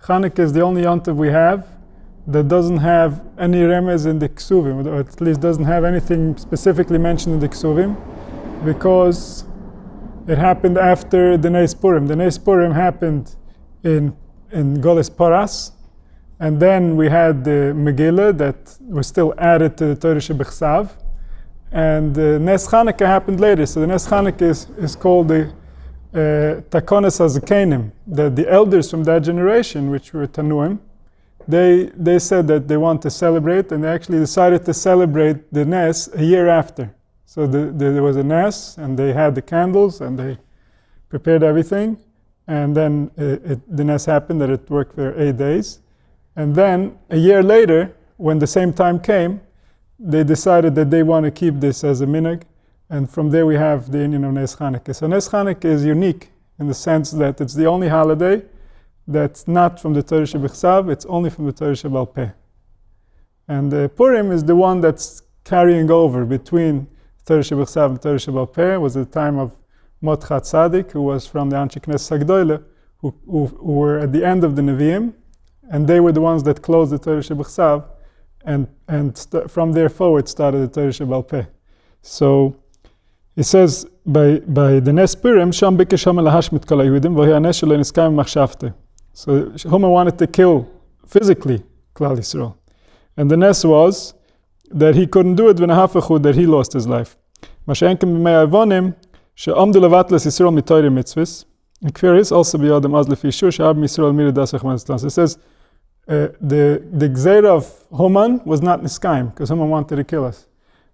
Chanukah is the only yontiv we have that doesn't have any remez in the ksuvim, or at least doesn't have anything specifically mentioned in the ksuvim, because it happened after the Neis Purim. The Neis Purim happened in Goles Paras, and then we had the Megillah that was still added to the Torah Shebechsav, and the Nes Chanukah happened later. So the Nes Chanukah is called the Takonas HaZakenim, that the elders from that generation, which were Tanuim, they said that they want to celebrate, and they actually decided to celebrate the Nes a year after. So there was a Nes, and they had the candles, and they prepared everything, and then the Nes happened that it worked for 8 days. And then a year later, when the same time came, they decided that they want to keep this as a minhag, and from there we have the Indian of Nes Chanukah. So Nes Chanukah is unique in the sense that it's the only holiday that's not from the Torah Shebechsav, it's only from the Torah Shebal Peh. And Purim is the one that's carrying over between Torah Shebechsav and Torah Shebal Peh. It was the time of Mordechai Tzaddik, who was from the Anshe Knesset Hagdolah, who were at the end of the Nevi'im, and they were the ones that closed the Torah Shebechsav, and from there forward started the Torah Shebal Peh. So it says by the Nes Purim, Sham bikesh Haman lahashmit kol haYehudim v'hi hanes shelo niskayim machshavte. So Haman wanted to kill physically Klal Yisrael, and the Nes was that he couldn't do it v'nahafachu, that he lost his life. Mashenkem b'mei avonim she'amdu levatlas Yisrael mitoyre mitzvahs. And Kfir is also b'yodem az lefi shiur she'ab Yisrael miridasach manistan. So it says the Gzeira of Haman was not Niskayim, because Haman wanted to kill us.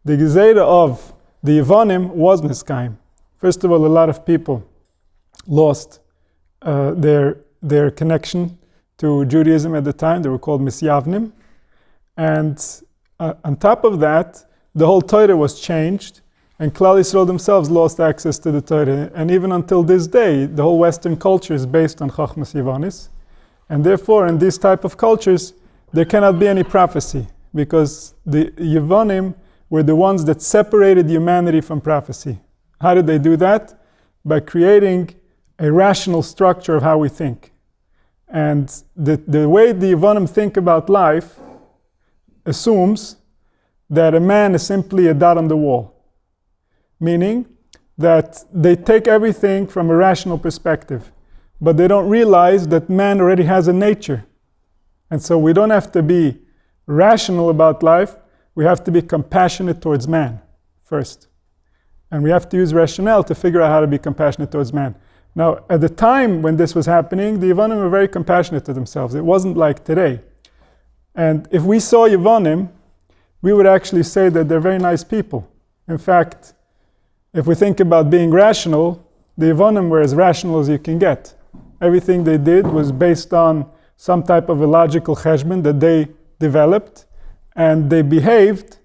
The Gzeira of the Yevonim was Niskayim. First of all, a lot of people lost their connection to Judaism at the time. They were called Misyavnim. And on top of that, the whole Torah was changed, and Klal Yisrael themselves lost access to the Torah. And even until this day, the whole Western culture is based on Chachmas Yevonis. And therefore, in these type of cultures, there cannot be any prophecy, because the Yevonim were the ones that separated humanity from prophecy. How did they do that? By creating a rational structure of how we think. And the way the Yevonim think about life assumes that a man is simply a dot on the wall. Meaning that they take everything from a rational perspective, but they don't realize that man already has a nature. And so we don't have to be rational about life, we have to be compassionate towards man first. And we have to use rationale to figure out how to be compassionate towards man. Now, at the time when this was happening, the Yevonim were very compassionate to themselves. It wasn't like today. And if we saw Yevonim, we would actually say that they're very nice people. In fact, if we think about being rational, the Yevonim were as rational as you can get. Everything they did was based on some type of a logical cheshbon that they developed, and they behaved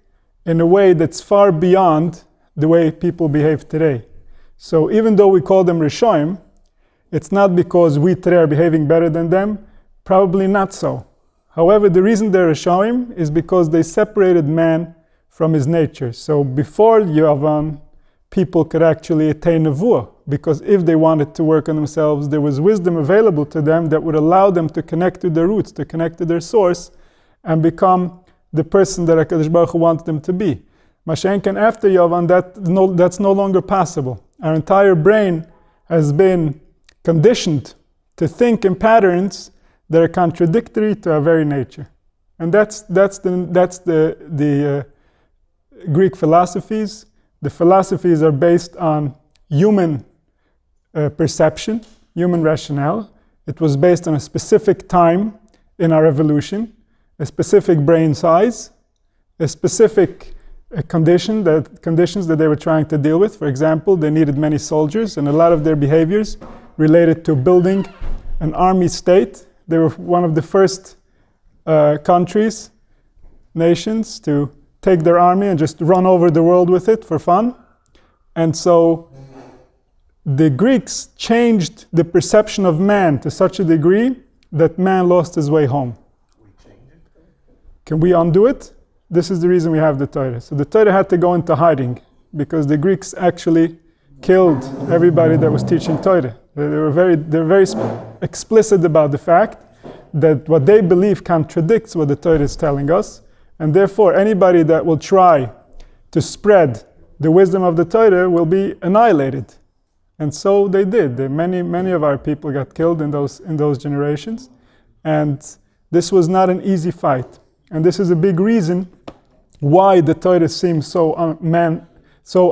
in a way that's far beyond the way people behave today. So even though we call them Rishoim, it's not because we today are behaving better than them, probably not so. However, the reason they're Rishoim is because they separated man from his nature. So before Yavan, people could actually attain nevuah, because if they wanted to work on themselves, there was wisdom available to them that would allow them to connect to their roots, to connect to their source, and become the person that HaKadosh Baruch Hu wanted them to be. Mashenken after Yavan, that's no longer possible. Our entire brain has been conditioned to think in patterns that are contradictory to our very nature. And that's the Greek philosophies. The philosophies are based on human perception, human rationale. It was based on a specific time in our evolution, a specific brain size, a specific conditions that they were trying to deal with. For example, they needed many soldiers, and a lot of their behaviors related to building an army state. They were one of the first countries, nations, to take their army and just run over the world with it for fun. And so the Greeks changed the perception of man to such a degree that man lost his way home. Can we undo it? This is the reason we have the Torah. So the Torah had to go into hiding because the Greeks actually killed everybody that was teaching Torah. They're very explicit about the fact that what they believe contradicts what the Torah is telling us, and therefore anybody that will try to spread the wisdom of the Torah will be annihilated. And so they did. Many of our people got killed in those generations, and this was not an easy fight. And this is a big reason why the Torah seems so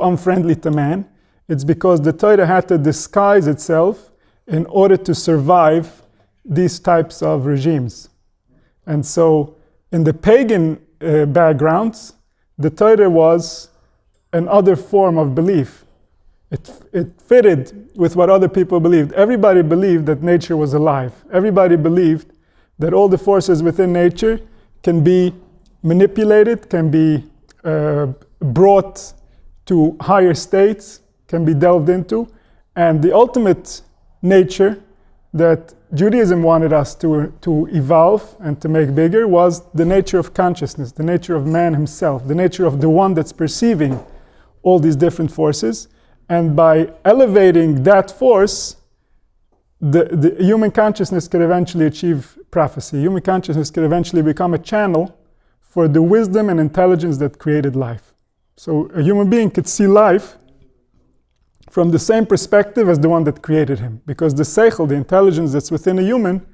unfriendly to man. It's because the Torah had to disguise itself in order to survive these types of regimes. And so in the pagan backgrounds, the Torah was another form of belief. It fitted with what other people believed. Everybody believed that nature was alive. Everybody believed that all the forces within nature can be manipulated, can be brought to higher states, can be delved into. And the ultimate nature that Judaism wanted us to evolve and to make bigger was the nature of consciousness, the nature of man himself, the nature of the one that's perceiving all these different forces. And by elevating that force, the human consciousness could eventually achieve prophecy. Human consciousness could eventually become a channel for the wisdom and intelligence that created life. So a human being could see life from the same perspective as the one that created him. Because the seichel, the intelligence that's within a human,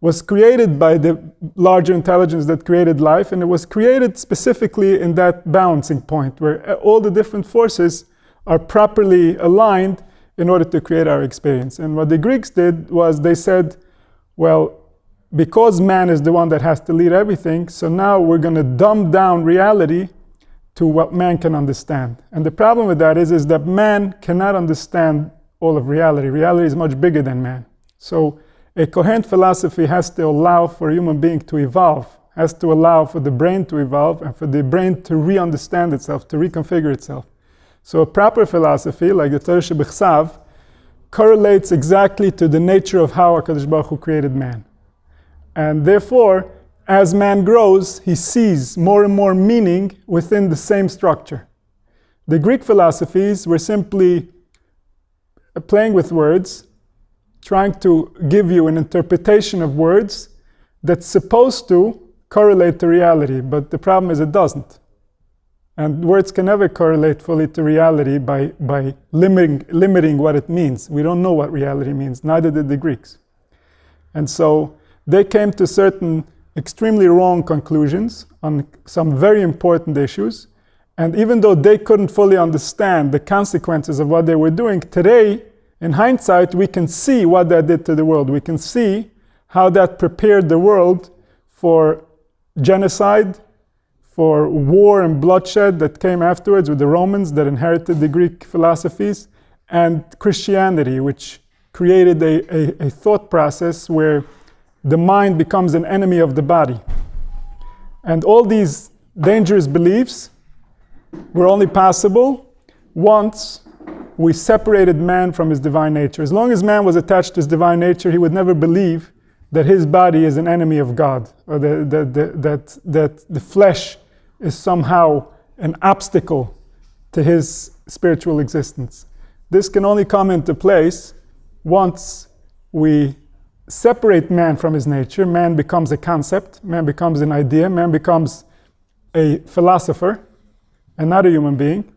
was created by the larger intelligence that created life, and it was created specifically in that balancing point where all the different forces are properly aligned in order to create our experience. And what the Greeks did was they said, well, because man is the one that has to lead everything, so now we're going to dumb down reality to what man can understand. And the problem with that is that man cannot understand all of reality. Reality is much bigger than man. So a coherent philosophy has to allow for a human being to evolve, has to allow for the brain to evolve and for the brain to re-understand itself, to reconfigure itself. So a proper philosophy, like the Torah Shebechsav, correlates exactly to the nature of how HaKadosh Baruch Hu created man. And therefore, as man grows, he sees more and more meaning within the same structure. The Greek philosophies were simply playing with words, trying to give you an interpretation of words that's supposed to correlate to reality, but the problem is it doesn't. And words can never correlate fully to reality by limiting what it means. We don't know what reality means, neither did the Greeks. And so they came to certain extremely wrong conclusions on some very important issues. And even though they couldn't fully understand the consequences of what they were doing, today, in hindsight, we can see what that did to the world. We can see how that prepared the world for genocide, for war and bloodshed that came afterwards with the Romans that inherited the Greek philosophies, and Christianity, which created a thought process where the mind becomes an enemy of the body. And all these dangerous beliefs were only possible once we separated man from his divine nature. As long as man was attached to his divine nature, he would never believe that his body is an enemy of God, or that the flesh is somehow an obstacle to his spiritual existence. This can only come into place once we separate man from his nature. Man becomes a concept, man becomes an idea, man becomes a philosopher and not a human being.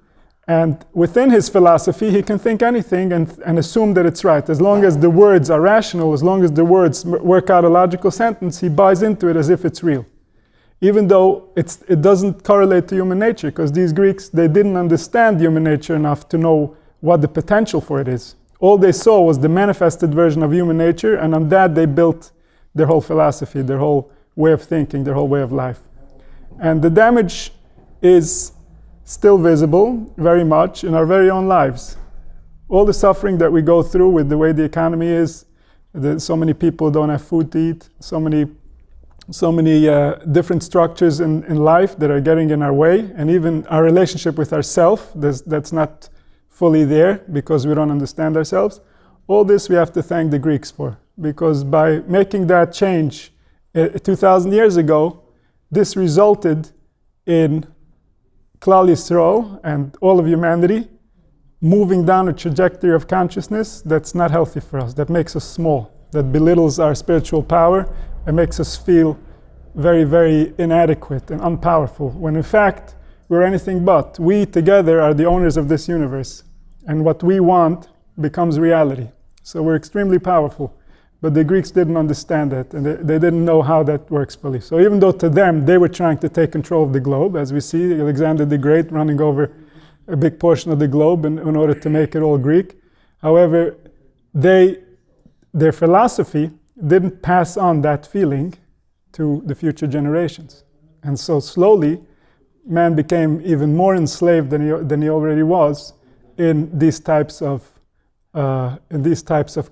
And within his philosophy, he can think anything and assume that it's right. As long as the words are rational, as long as the words work out a logical sentence, he buys into it as if it's real. Even though it doesn't correlate to human nature, because these Greeks, they didn't understand human nature enough to know what the potential for it is. All they saw was the manifested version of human nature, and on that they built their whole philosophy, their whole way of thinking, their whole way of life. And the damage is still visible very much in our very own lives. All the suffering that we go through with the way the economy is, so many people don't have food to eat, so many different structures in life that are getting in our way, and even our relationship with ourselves that's not fully there because we don't understand ourselves. All this we have to thank the Greeks for, because by making that change 2,000 years ago, this resulted in Klal Yisrael and all of humanity moving down a trajectory of consciousness that's not healthy for us, that makes us small. that belittles our spiritual power and makes us feel very, very inadequate and unpowerful, when in fact we're anything but. We together are the owners of this universe, and what we want becomes reality. So we're extremely powerful. But the Greeks didn't understand that, and they didn't know how that works fully. So even though to them they were trying to take control of the globe, as we see Alexander the Great running over a big portion of the globe in order to make it all Greek. However, their philosophy didn't pass on that feeling to the future generations. And so slowly, man became even more enslaved than he already was in these types of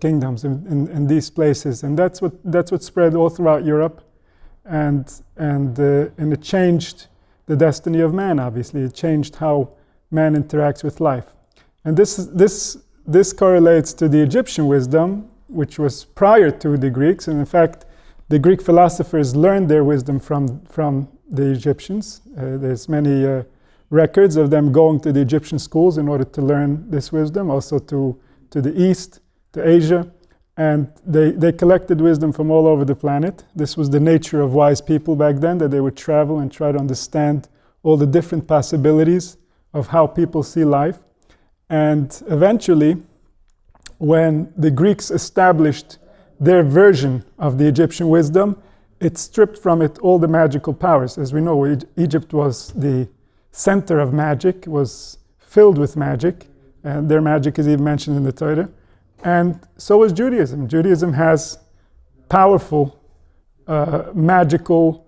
kingdoms, in these places, and that's what spread all throughout Europe, and it changed the destiny of man. Obviously, it changed how man interacts with life, and this correlates to the Egyptian wisdom, which was prior to the Greeks, and in fact, the Greek philosophers learned their wisdom from the Egyptians. There's many records of them going to the Egyptian schools in order to learn this wisdom, also to the east, to Asia, and they collected wisdom from all over the planet. This was the nature of wise people back then, that they would travel and try to understand all the different possibilities of how people see life. And eventually, when the Greeks established their version of the Egyptian wisdom, it stripped from it all the magical powers. As we know, Egypt was the center of magic, was filled with magic, and their magic is even mentioned in the Torah. And so is Judaism. Judaism has powerful magical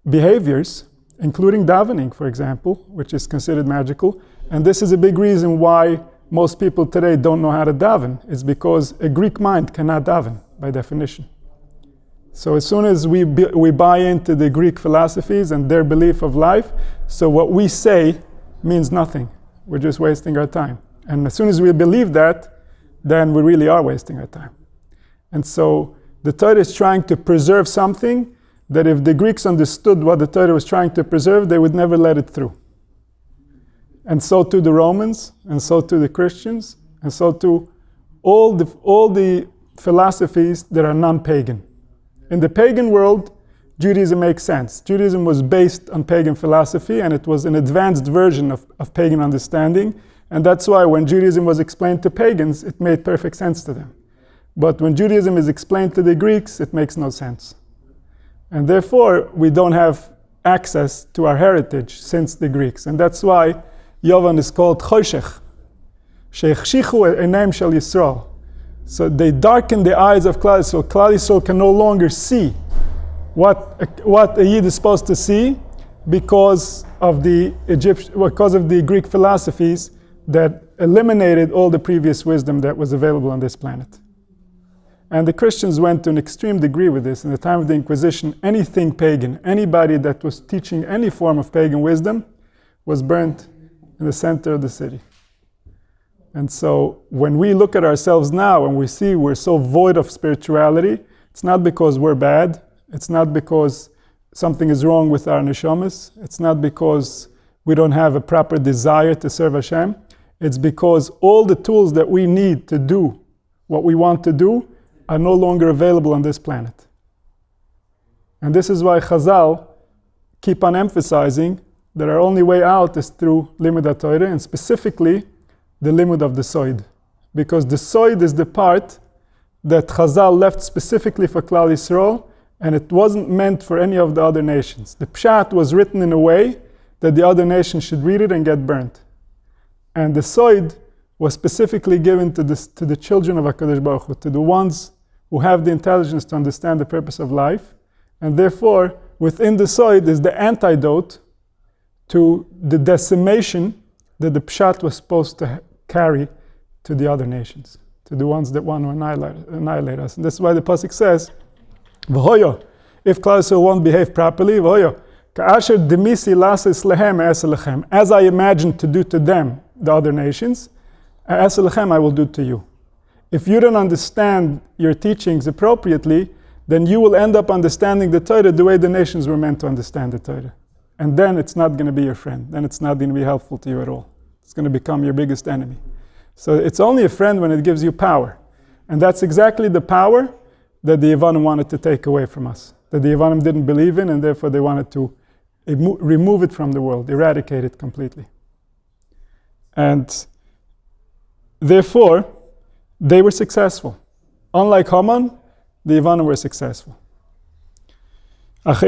behaviors, including davening, for example, which is considered magical. And this is a big reason why most people today don't know how to daven. It's because a Greek mind cannot daven, by definition. So as soon as we buy into the Greek philosophies and their belief of life, so what we say means nothing. We're just wasting our time. And as soon as we believe that, then we really are wasting our time. And so the Torah is trying to preserve something that if the Greeks understood what the Torah was trying to preserve, they would never let it through. And so too the Romans, and so too the Christians, and so too all the philosophies that are non-pagan. In the pagan world, Judaism makes sense. Judaism was based on pagan philosophy, and it was an advanced version of pagan understanding. And that's why when Judaism was explained to pagans, it made perfect sense to them. But when Judaism is explained to the Greeks, it makes no sense. And therefore, we don't have access to our heritage since the Greeks. And that's why Yovan is called Choshech. She'echshichu einaim shel Yisrael. So they darken the eyes of Klal Yisrael. Klal Yisrael can no longer see what a Yid is supposed to see because of the Greek philosophies that eliminated all the previous wisdom that was available on this planet. And the Christians went to an extreme degree with this. In the time of the Inquisition, anything pagan, anybody that was teaching any form of pagan wisdom was burnt in the center of the city. And so when we look at ourselves now and we see we're so void of spirituality, it's not because we're bad. It's not because something is wrong with our neshamas. It's not because we don't have a proper desire to serve Hashem. It's because all the tools that we need to do what we want to do are no longer available on this planet. And this is why Chazal keep on emphasizing that our only way out is through Limud HaTorah, and specifically the Limud of the Soid. Because the Soid is the part that Chazal left specifically for Klal Yisrael, and it wasn't meant for any of the other nations. The Pshat was written in a way that the other nations should read it and get burnt. And the Soid was specifically given to the children of HaKadosh Baruch Hu, to the ones who have the intelligence to understand the purpose of life. And therefore, within the Soid is the antidote to the decimation that the Pshat was supposed to carry to the other nations, to the ones that want to annihilate us. And this is why the Pasuk says, V'hoyo, if Klal Yisrael won't behave properly, V'hoyo, ka'asher demisi lasis lehem e'eselechem, as I imagined to do to them, the other nations, e'eselechem I will do to you. If you don't understand your teachings appropriately, then you will end up understanding the Torah the way the nations were meant to understand the Torah. And then it's not going to be your friend. Then it's not going to be helpful to you at all. It's going to become your biggest enemy. So it's only a friend when it gives you power. And that's exactly the power that the Yevanim wanted to take away from us, that the Yevanim didn't believe in, and therefore they wanted to remove it from the world, eradicate it completely. And therefore, they were successful. Unlike Haman, the Yevanim were successful. So it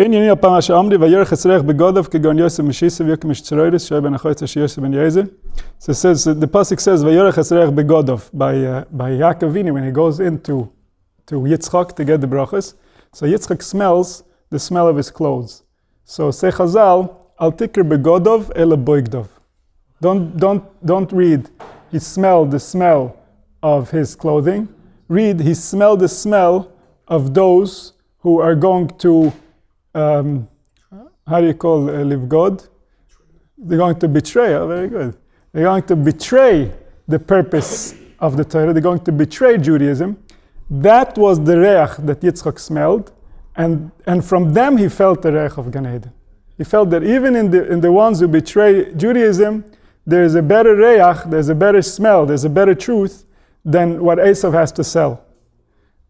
says, the pasuk says, "Vayorech esrech begodov" by Yakov Kirsh when he goes into Yitzchak to get the brachas. So Yitzchak smells the smell of his clothes. So say Chazal, "Al tikr begodov ela boigdov." Don't read, he smelled the smell of his clothing. Read, he smelled the smell of those who are going to, how do you call live God? They're going to betray, very good. They're going to betray the purpose of the Torah. They're going to betray Judaism. That was the reach that Yitzchak smelled, and from them he felt the reich of Gan Eden. He felt that even in the ones who betray Judaism, there is a better reich, there's a better smell, there's a better truth than what Esav has to sell.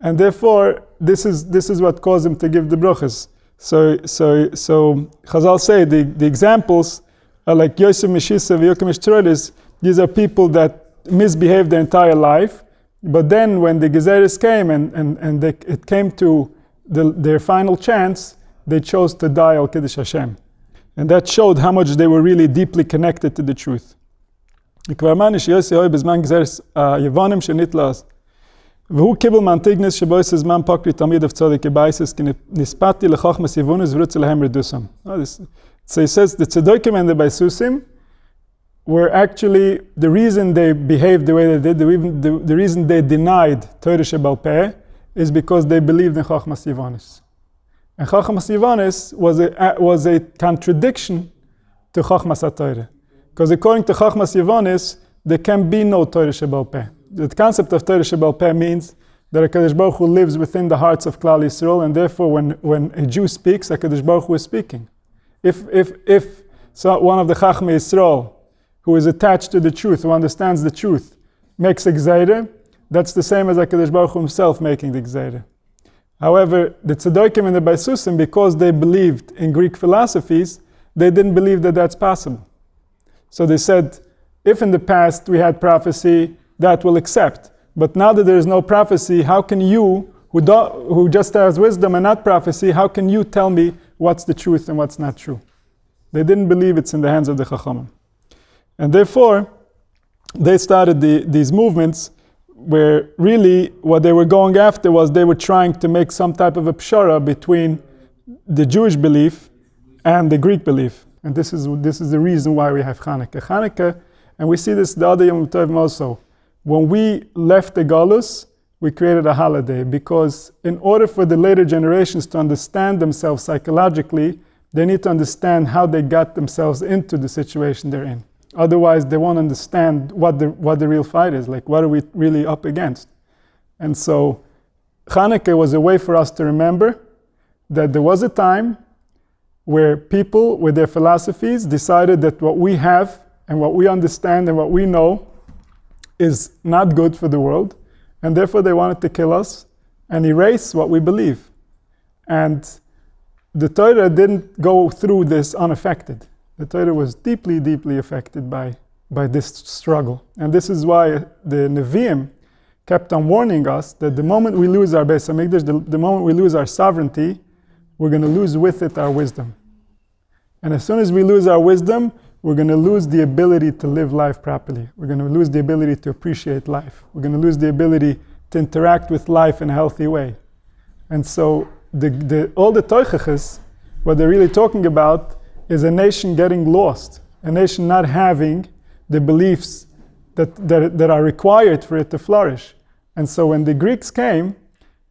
And therefore, this is what caused him to give the brachas. So Chazal say the examples are like Yosef Meshisa, Yakov Kirsh. These are people that misbehaved their entire life, but then when the Gezeres came and it came to their final chance, they chose to die al Kiddush Hashem. And that showed how much they were really deeply connected to the truth. והוא קיבל מהנטיגנס שבו יש זמן פוקרי תמיד צודק כבייסס כי נספתי לחוכמס יבונס ורוצה להם רדוסם. So he says the tzedekah and the baisusim were actually the reason they behaved the way they did, the reason they denied Torah Shebal Peh is because they believed in Chochmas Yivonis. And Chochmas Yivonis was a contradiction to Chochmas HaTorah. Because according to Chochmas Yivonis, there can be no Torah Shebal Peh. The concept of Torah Shebal Peh means that HaKadosh Baruch Hu lives within the hearts of Klal Yisrael, and therefore when a Jew speaks, HaKadosh Baruch Hu is speaking. If one of the Chachmei Yisrael, who is attached to the truth, who understands the truth, makes a gzeira, that's the same as HaKadosh Baruch Hu himself making the gzeira. However, the Tzedekah and the Baisusim, because they believed in Greek philosophies, they didn't believe that that's possible. So they said, if in the past we had prophecy, that will accept. But now that there is no prophecy, how can you, who just has wisdom and not prophecy, how can you tell me what's the truth and what's not true? They didn't believe it's in the hands of the Chachamim. And therefore, they started these movements where really what they were going after was they were trying to make some type of a pshara between the Jewish belief and the Greek belief. And this is the reason why we have Hanukkah. Hanukkah, and we see this the other Yom Tov also. When we left the Galus, we created a holiday because in order for the later generations to understand themselves psychologically, they need to understand how they got themselves into the situation they're in. Otherwise, they won't understand what the real fight is, like what are we really up against. And so Hanukkah was a way for us to remember that there was a time where people with their philosophies decided that what we have and what we understand and what we know is not good for the world, and therefore they wanted to kill us and erase what we believe. And the Torah didn't go through this unaffected. The Torah was deeply, deeply affected by this struggle. And this is why the Nevi'im kept on warning us that the moment we lose our Beis HaMikdash, the moment we lose our sovereignty, we're going to lose with it our wisdom. And as soon as we lose our wisdom, we're going to lose the ability to live life properly. We're going to lose the ability to appreciate life. We're going to lose the ability to interact with life in a healthy way. And so all the toichachas, what they're really talking about is a nation getting lost, a nation not having the beliefs that are required for it to flourish. And so when the Greeks came,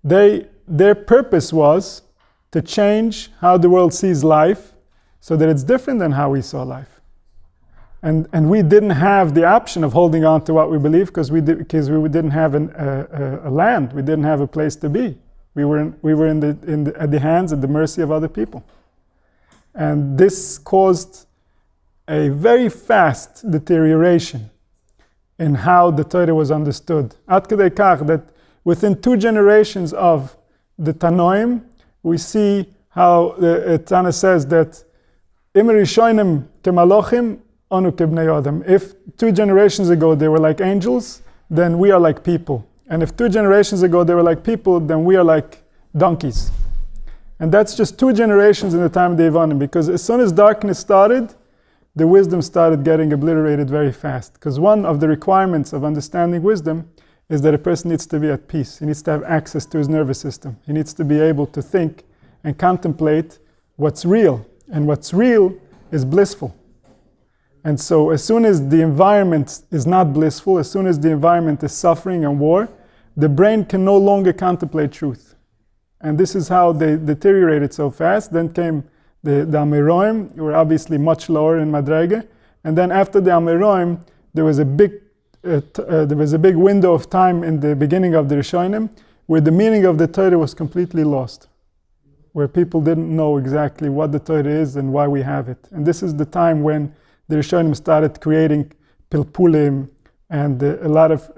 their purpose was to change how the world sees life so that it's different than how we saw life. And we didn't have the option of holding on to what we believe because we didn't have a land, we didn't have a place to be. We were at the hands, at the mercy of other people. And this caused a very fast deterioration in how the Torah was understood. Ad kedei kach that within 2 generations of the Tanoim, we see how the Tana says that Im Rishonim kemalachim anu kebnei Adam. If 2 generations ago they were like angels, then we are like people. And if 2 generations ago they were like people, then we are like donkeys. And that's just 2 generations in the time of the Yevonim, because as soon as darkness started, the wisdom started getting obliterated very fast. Because one of the requirements of understanding wisdom is that a person needs to be at peace. He needs to have access to his nervous system. He needs to be able to think and contemplate what's real. And what's real is blissful. And so as soon as the environment is not blissful, as soon as the environment is suffering and war, the brain can no longer contemplate truth. And this is how they deteriorated so fast. Then came the Ameroim, who were obviously much lower in Madrege. And then after the Ameroim, there was a big window of time in the beginning of the Rishonim where the meaning of the Torah was completely lost, where people didn't know exactly what the Torah is and why we have it. And this is the time when the Rishonim started creating pilpulim and a lot of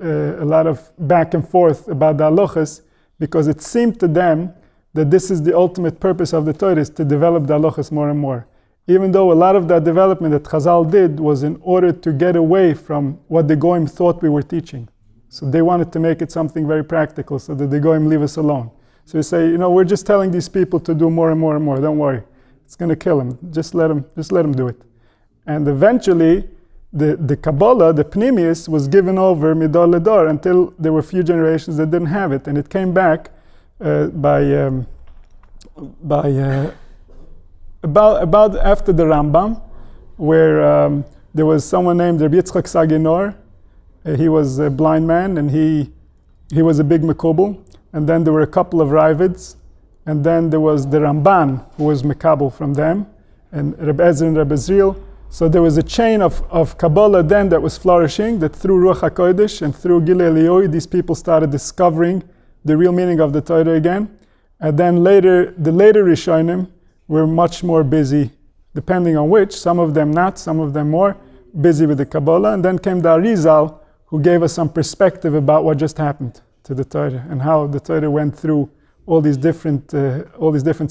back and forth about the halachas, because it seemed to them that this is the ultimate purpose of the Torah, is to develop the halachas more and more. Even though a lot of that development that Chazal did was in order to get away from what the Goyim thought we were teaching. So they wanted to make it something very practical so that the Goyim leave us alone. So you say, we're just telling these people to do more and more and more. Don't worry, it's going to kill them. Just let them do it. And eventually, the Kabbalah, the Pnimius, was given over midor ledor until there were a few generations that didn't have it, and it came back about after the Rambam, where there was someone named Rabbi Yitzchak Saginor. He was a blind man, and he was a big Mekubal. And then there were a couple of Ravids, and then there was the Ramban, who was Mekabel from them, and Reb Ezer and Reb Ezriel. So there was a chain of Kabbalah then that was flourishing, that through Ruach HaKodesh and through Gilei Eliyahu, these people started discovering the real meaning of the Torah again. And then the later Rishonim were much more busy, depending on which, some of them not, some of them more, busy with the Kabbalah. And then came the Arizal, who gave us some perspective about what just happened to the Torah and how the Torah went through all these different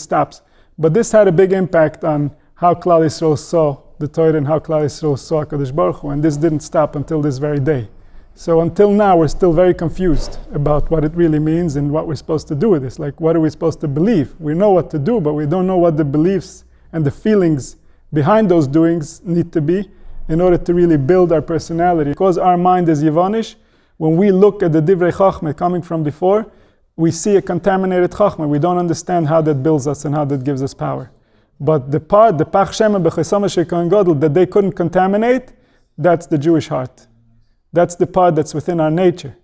stops. But this had a big impact on how Klal Yisrael saw the Torah and how Klal Yisrael saw HaKadosh Baruch Hu, and this didn't stop until this very day. So until now, we're still very confused about what it really means and what we're supposed to do with this. Like, what are we supposed to believe? We know what to do, but we don't know what the beliefs and the feelings behind those doings need to be in order to really build our personality. Because our mind is Yevonish, when we look at the Divrei Chachma coming from before, we see a contaminated Chachma. We don't understand how that builds us and how that gives us power. But the part, the Pach Shema B'Chesama Shekohen Gadol, that they couldn't contaminate, that's the Jewish heart. That's the part that's within our nature.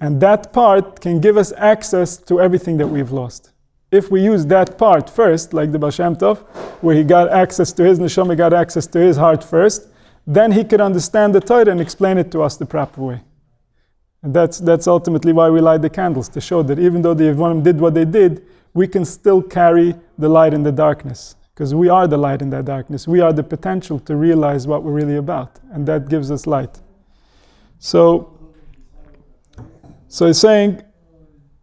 And that part can give us access to everything that we've lost. If we use that part first, like the Baal Shem Tov, where he got access to his neshama, got access to his heart first, then he could understand the Torah and explain it to us the proper way. And that's ultimately why we light the candles, to show that even though the Yevonim did what they did, we can still carry the light in the darkness. Because we are the light in that darkness. We are the potential to realize what we're really about. And that gives us light. So he's saying,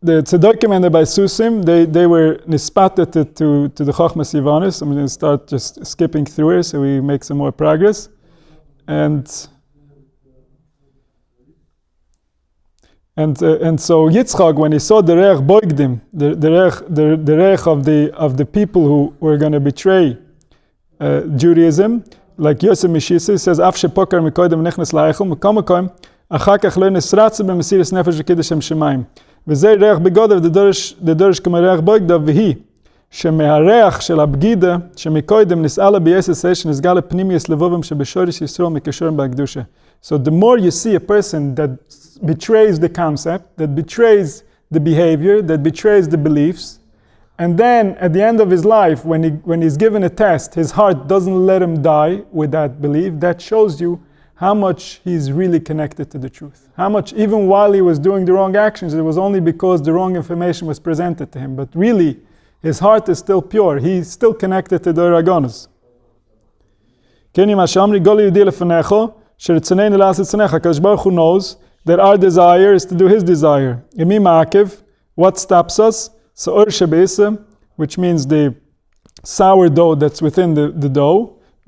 the Tzedekah and the Baisusim, they were nispatet to the Chochmas Yevonis. I'm going to start just skipping through here so we make some more progress. And so Yitzchak, when he saw the Reich Boigdim, the Reich of the people who were going to betray Judaism, like Yosef Mishisa says, Af shepokar mikoidem nechnes la'echel, mekomakoim, achar kach lo nesratze b'mesiris nefesh v'kiddush Shem Shemayim. V'zei Reich begodav, the dorish k'ma Reich Boigdav, v'hi, שמהריח של הבגידה, שמקודם נסעלה ביסס שנסגל פנימיוס לבובם שבשורש ישרור מקשורם בהקדושה. So the more you see a person that betrays the concept, that betrays the behavior, that betrays the beliefs, and then at the end of his life, when he's given a test, his heart doesn't let him die with that belief, that shows you how much he's really connected to the truth. How much, even while he was doing the wrong actions, it was only because the wrong information was presented to him. But really, his heart is still pure. He's still connected to the Ragonos. HaKadosh Baruch Hu knows that our desire is to do His desire. What stops us? So or shebeisa, which means the sourdough that's within the dough,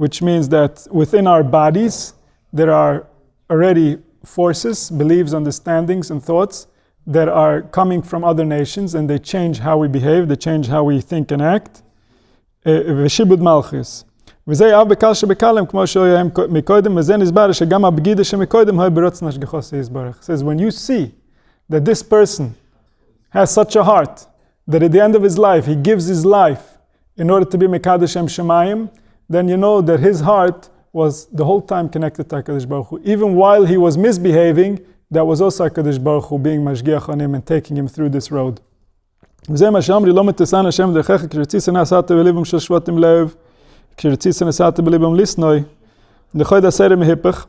which means that within our bodies there are already forces, beliefs, understandings, and thoughts that are coming from other nations, and they change how we behave, they change how we think and act. ושibud malchus. וזה אב בקל שבקלם, כמו שהיה מקודם, וזה נסבר שגם הבגידה שמקודם היה ברצון השגחו יתברך. Says, when you see that this person has such a heart, that at the end of his life, he gives his life in order to be Mekadesh Shem Shemayim, then you know that his heart was the whole time connected to HaKadosh Baruch Hu. Even while he was misbehaving, that was also HaKadosh Baruch Hu being mashgiach on him and taking him through this road. וזה מה שאומרי, לא מתסן השם דרכך, כשרציסה נעשת בליבם של שבטים לב, כשרציסה נעשת בליבם ליסנוי, דחוי דסר מהיפך,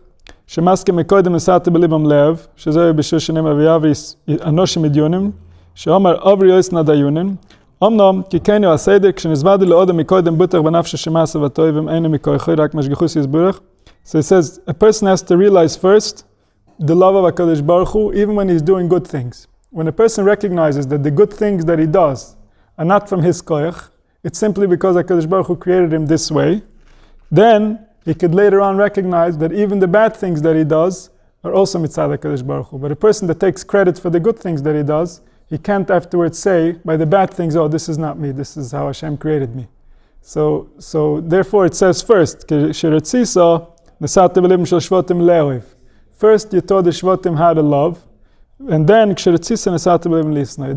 שמסכים מקודם נעשת בליבם לב, שזה בשביל שנים אביה ואנושים מדיונים, שאומר עוברי יויס נדיונן, אמנם כי כן הוא הסדר, כשנזוודו לעודם מקודם בוטח בנפש שמעשה וטויבים, אינו מכוחי, רק משגיחוס יסבורך. So it says, a person has to realize first the love of HaKadosh Baruch Hu, even when he's doing good things. When a person recognizes that the good things that he does are not from his koyach, it's simply because HaKadosh Baruch Hu created him this way, then he could later on recognize that even the bad things that he does are also mitzvah HaKadosh Baruch Hu. But a person that takes credit for the good things that he does, he can't afterwards say by the bad things, oh, this is not me, this is how Hashem created me. So therefore it says first, first you taught the Shvatim how to love, and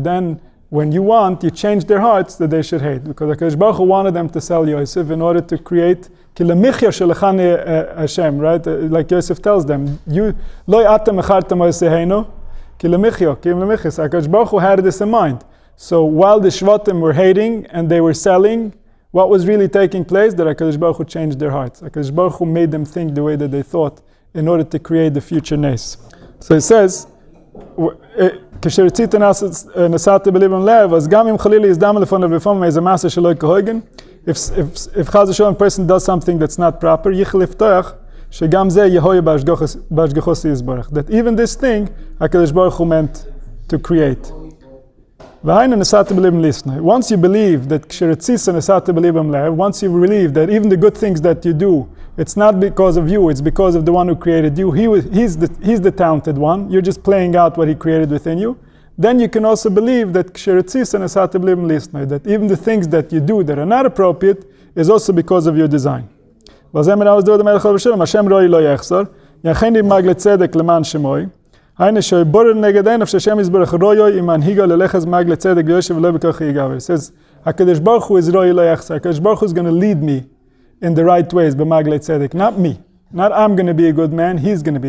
then when you want, you change their hearts that they should hate. Because HaKadosh Baruch Hu wanted them to sell Yosef in order to create Hashem, right? Like Yosef tells them, HaKadosh Baruch Hu had this in mind. So while the Shvatim were hating and they were selling, what was really taking place? That HaKadosh Baruch Hu changed their hearts. HaKadosh Baruch Hu made them think the way that they thought in order to create the future Nes. So it says, כשרצית נסעת בליבם לב, אז גם אם חלילה יזדם לפניו לפעמים מאיזה מעשה שלא כהוגן, if חס ושלום a person does something that's not proper, יכול לפתוח שגם זה יהויה בהשגחו יתברך. That even this thing, HaKadosh Baruch Hu meant to create. והיינו נסעת בליבם ליסנוי. Once you believe that כשרצית נסעת בליבם לב, once you believe that even the good things that you do, it's not because of you, it's because of the one who created you. He's the talented one. You're just playing out what he created within you. Then you can also believe that that even the things that you do that are not appropriate is also because of your design. It says, HaKadosh Baruch Hu is HaKadosh Baruch Hu is going to lead me in the right ways, b'maglei tzedek, not me. Not I'm going to be a good man, he's going to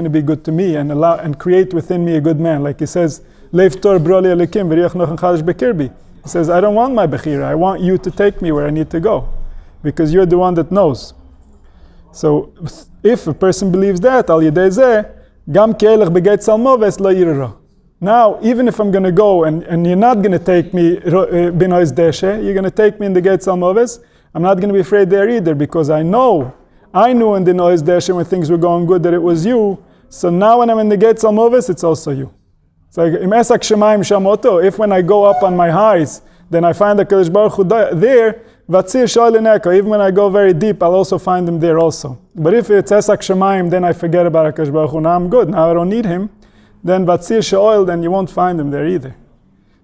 be good to me and allow and create within me a good man. Like he says, Lev tor broli elikim v'riach nochen chadash bekirbi. He says, I don't want my bechira, I want you to take me where I need to go, because you're the one that knows. So if a person believes that, al yedei zeh, gam ke'elech begeit salmoves lo yirero. Now, even if I'm going to go and you're not going to take me binois deshe, you're going to take me in the geit salmoves, I'm not going to be afraid there either, because I knew in the noise deshe when things were going good that it was you. So now when I'm in the geit salmoves, it's also you. It's like im esak shemayim shamoto. If when I go up on my highs, then I find the HaKadosh Baruch Hu there, vatzir shoyleneko. Even when I go very deep, I'll also find him there also. But if it's esak shemayim, then I forget about HaKadosh Baruch Hu. Now I'm good. Now I don't need him. Then vatzir shoyl, then you won't find him there either.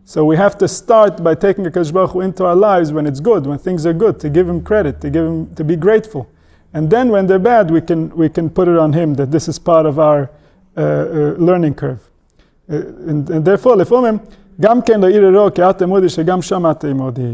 So we have to start by taking HaKadosh Baruch Hu into our lives when it's good, when things are good, to give him credit, to be grateful. And then when they're bad, we can put it on him that this is part of our learning curve. And therefore, לפעמים, גם כן לא ירא רע כי את אמודי שגם שם את אמודי.